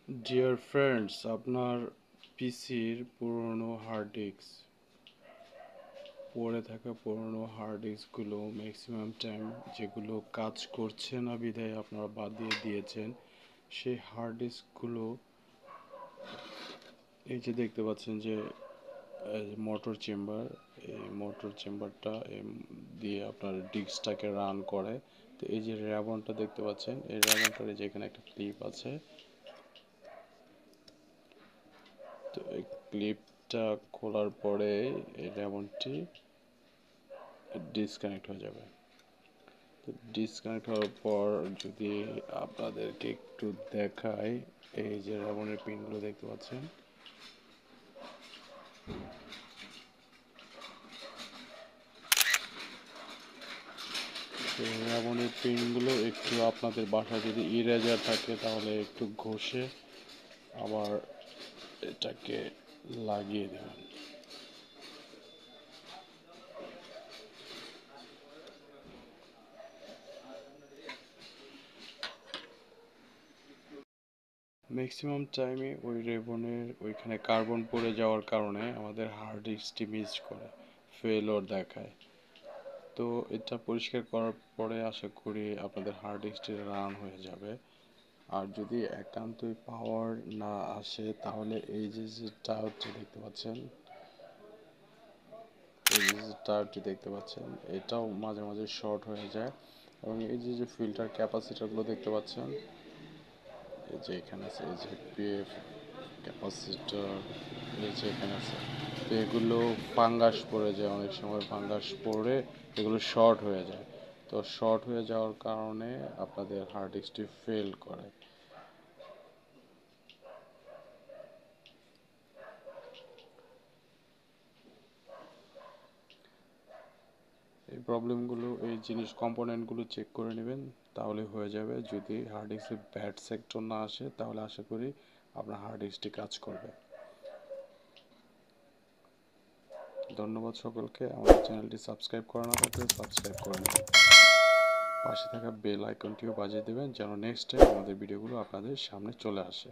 Dear friends, আপনার পিসির পুরনো হার্ড ডিস্ক পড়ে থাকা পুরনো হার্ড ডিস্কগুলো ম্যাক্সিমাম টাইম যেগুলো কাজ করছে না বিধায় আপনারা বাদ দিয়ে দিয়েছেন সেই হার্ড ডিস্কগুলো এই যে দেখতে পাচ্ছেন যে মোটর চেম্বার, এই মোটর চেম্বারটা দিয়ে আপনার ডিস্কটাকে রান করে। তো এই যে র্যাবনটা দেখতে পাচ্ছেন, এই র্যাবনটার যেখানে একটা ক্লিপ আছে, তো এই ক্লিপটা খোলার পরে এই র্যাবনটি ডিসকানেক্ট হয়ে যাবে। তো ডিসকানেক্ট হওয়ার পর যদি আপনাদেরকে একটু দেখাই, এই যে র্যাবনের পিনগুলো দেখতে পাচ্ছেন, র্যাবনের পিনগুলো একটু আপনাদের বাসায় যদি ইরেজার থাকে তাহলে একটু ঘষে আবার এটাকে লাগিয়ে দেবেন। ম্যাক্সিমাম টাইমে ওই রেবনের ওইখানে কার্বন পড়ে যাওয়ার কারণে আমাদের হার্ড ডিস্কটি মিস করে, ফেলও দেখায়। তো এটা পরিষ্কার করার পরে আশা করি আপনাদের হার্ড ডিস্কটি রান হয়ে যাবে। আর যদি একান্তই পাওয়ার না আসে তাহলে এই যে যে টাওয়ারটি দেখতে পাচ্ছেন, এই যে যে টাওয়ারটি দেখতে পাচ্ছেন এটাও মাঝে মাঝে শর্ট হয়ে যায়। এবং এই যে যে ফিল্টার ক্যাপাসিটারগুলো দেখতে পাচ্ছেন, এই যে এখানে আছে, এই যে পিএফ ক্যাপাসিটর, এই যে এখানে আছে, তো এগুলো ফাঙ্গাস পড়ে যায়, অনেক সময় ফাঙ্গাস পড়ে এগুলো শর্ট হয়ে যায়। তো শর্ট হয়ে যাওয়ার কারণে আপনাদের হার্ড ডিস্কটি ফেল করে। এই প্রবলেমগুলো, এই কম্পোনেন্টগুলো চেক করে নেবেন, তাহলে হয়ে যাবে। যদি হার্ড ডিস্কে ব্যাড সেক্টর না আসে তাহলে আশা করি আপনার হার্ড ডিস্কটি কাজ করবে। ধন্যবাদ সকলকে। আমাদের চ্যানেলটি সাবস্ক্রাইব করা না থাকলে সাবস্ক্রাইব করে নেবেন, পাশে থাকা বেল আইকনটিও বাজিয়ে দেবেন যেন নেক্সট টাইম আমাদের ভিডিওগুলো আপনাদের সামনে চলে আসে।